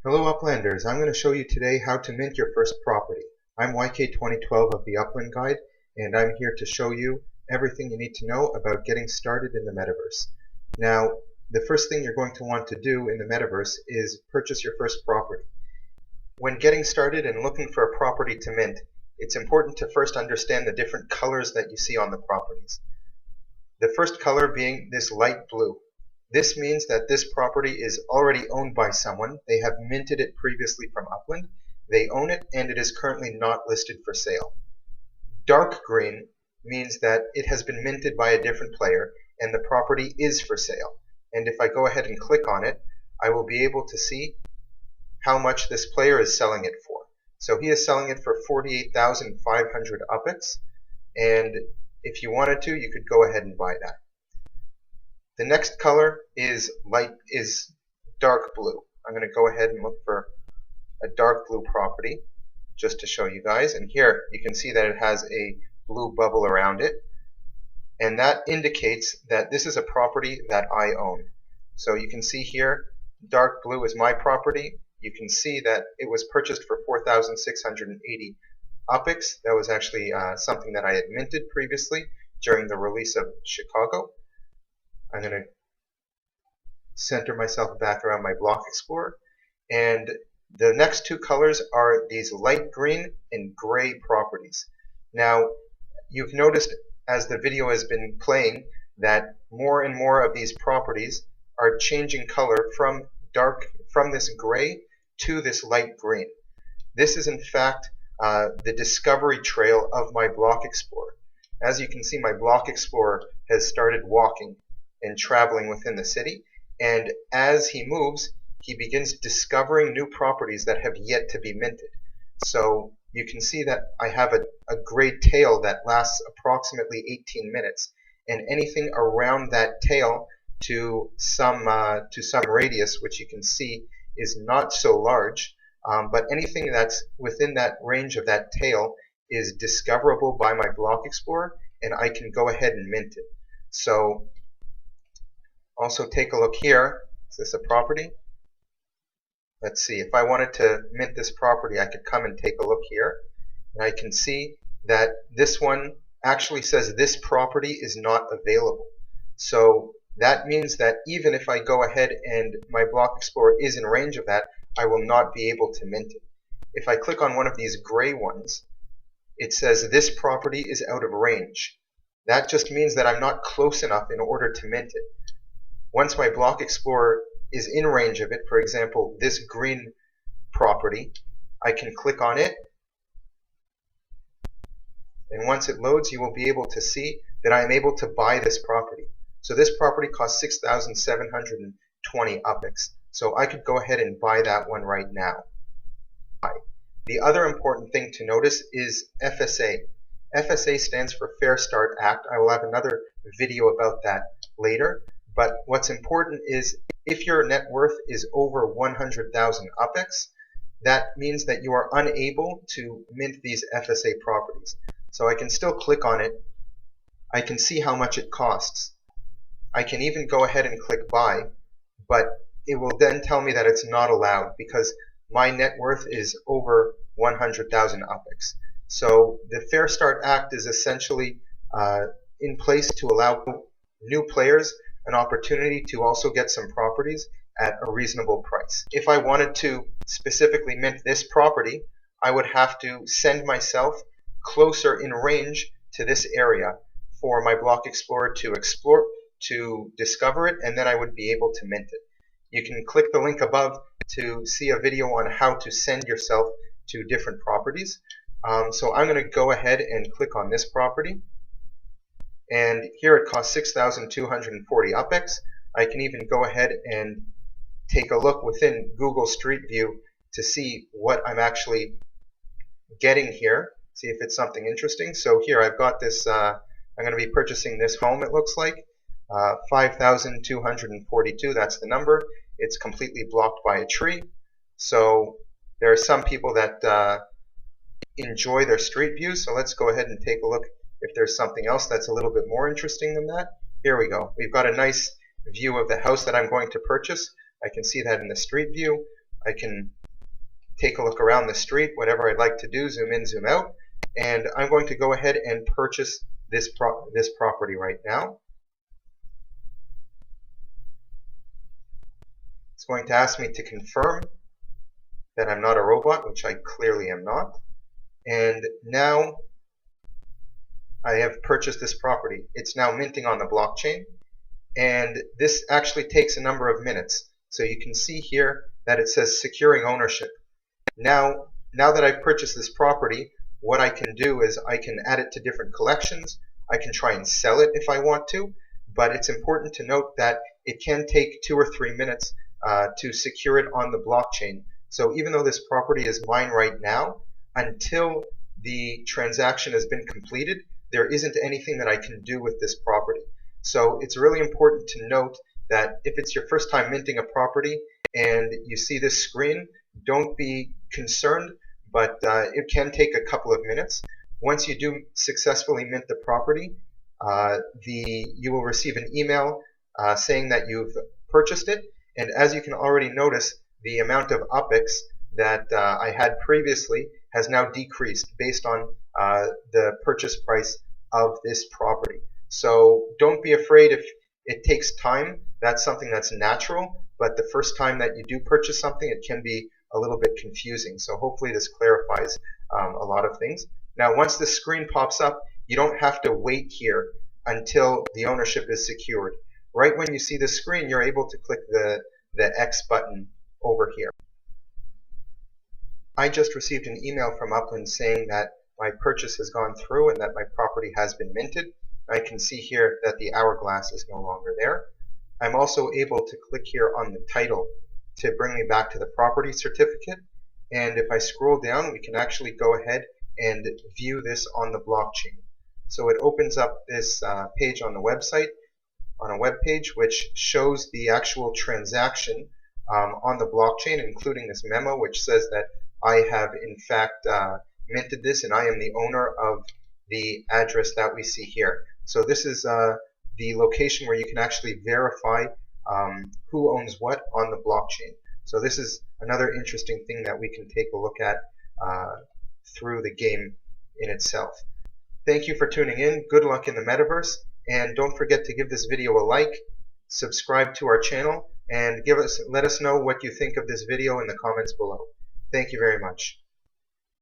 Hello Uplanders, I'm going to show you today how to mint your first property. I'm YK2012 of the Upland Guide, and I'm here to show you everything you need to know about getting started in the Metaverse. Now, the first thing you're going to want to do in the Metaverse is purchase your first property. When getting started and looking for a property to mint, it's important to first understand the different colors that you see on the properties. The first color being this light blue. This means that this property is already owned by someone. They have minted it previously from Upland. They own it and it is currently not listed for sale. Dark green means that it has been minted by a different player and the property is for sale. And if I go ahead and click on it, I will be able to see how much this player is selling it for. So he is selling it for 48,500 UPX, and if you wanted to, you could go ahead and buy that. The next color is dark blue. I'm going to go ahead and look for a dark blue property just to show you guys. And here you can see that it has a blue bubble around it. And that indicates that this is a property that I own. So you can see here, dark blue is my property. You can see that it was purchased for 4,680 UPX. That was actually something that I had minted previously during the release of Chicago. I'm going to center myself back around my block explorer, and the next two colors are these light green and gray properties. Now you've noticed as the video has been playing that more and more of these properties are changing color from this gray to this light green. This is in fact the discovery trail of my block explorer. As you can see, my block explorer has started walking and traveling within the city, and as he moves, he begins discovering new properties that have yet to be minted. So you can see that I have a gray tail that lasts approximately 18 minutes, and anything around that tail to some radius, which you can see is not so large, but anything that's within that range of that tail is discoverable by my block explorer, and I can go ahead and mint it. So also take a look here. Is this a property? Let's see. If I wanted to mint this property, I could come and take a look here, and I can see that this one actually says this property is not available. So that means that even if I go ahead and my block explorer is in range of that, I will not be able to mint it. If I click on one of these gray ones, it says this property is out of range. That just means that I'm not close enough in order to mint it. Once my block explorer is in range of it, for example, this green property, I can click on it, and once it loads, you will be able to see that I am able to buy this property. So this property costs 6,720 UPX. So I could go ahead and buy that one right now. The other important thing to notice is FSA. FSA stands for Fair Start Act. I will have another video about that later. But what's important is if your net worth is over 100,000 UPX, that means that you are unable to mint these FSA properties. So I can still click on it. I can see how much it costs. I can even go ahead and click buy, but it will then tell me that it's not allowed because my net worth is over 100,000 UPX. So the Fair Start Act is essentially in place to allow new players an opportunity to also get some properties at a reasonable price. If I wanted to specifically mint this property, I would have to send myself closer in range to this area for my block explorer to explore, to discover it, and then I would be able to mint it. You can click the link above to see a video on how to send yourself to different properties. So I'm going to go ahead and click on this property. And here it costs 6,240 UPX. I can even go ahead and take a look within Google Street View to see what I'm actually getting here, see if it's something interesting. So here I've got this, I'm going to be purchasing this home, it looks like, 5,242, that's the number. It's completely blocked by a tree. So there are some people that enjoy their street views, so let's go ahead and take a look if there's something else that's a little bit more interesting than that. Here we go. We've got a nice view of the house that I'm going to purchase. I can see that in the street view. I can take a look around the street, whatever I'd like to do, zoom in, zoom out, and I'm going to go ahead and purchase this property right now. It's going to ask me to confirm that I'm not a robot, which I clearly am not. And now I have purchased this property. It's now minting on the blockchain, and this actually takes a number of minutes. So you can see here that it says securing ownership. Now that I've purchased this property, what I can do is I can add it to different collections. I can try and sell it if I want to, but it's important to note that it can take 2 or 3 minutes to secure it on the blockchain. So even though this property is mine right now, until the transaction has been completed, there isn't anything that I can do with this property. So it's really important to note that if it's your first time minting a property and you see this screen, don't be concerned, but it can take a couple of minutes. Once you do successfully mint the property, you will receive an email saying that you've purchased it, and as you can already notice, the amount of UPX that I had previously has now decreased based on the purchase price of this property. So don't be afraid if it takes time. That's something that's natural, but the first time that you do purchase something, it can be a little bit confusing. So hopefully this clarifies a lot of things. Now once the screen pops up, you don't have to wait here until the ownership is secured. Right when you see the screen, you're able to click the X button over here. I just received an email from Upland saying that my purchase has gone through and that my property has been minted. I can see here that the hourglass is no longer there. I'm also able to click here on the title to bring me back to the property certificate, and if I scroll down, we can actually go ahead and view this on the blockchain. So it opens up this page on the website, on a web page, which shows the actual transaction on the blockchain, including this memo which says that I have in fact minted this and I am the owner of the address that we see here. So this is the location where you can actually verify who owns what on the blockchain. So this is another interesting thing that we can take a look at through the game in itself. Thank you for tuning in. Good luck in the metaverse, and don't forget to give this video a like, subscribe to our channel, and let us know what you think of this video in the comments below. Thank you very much.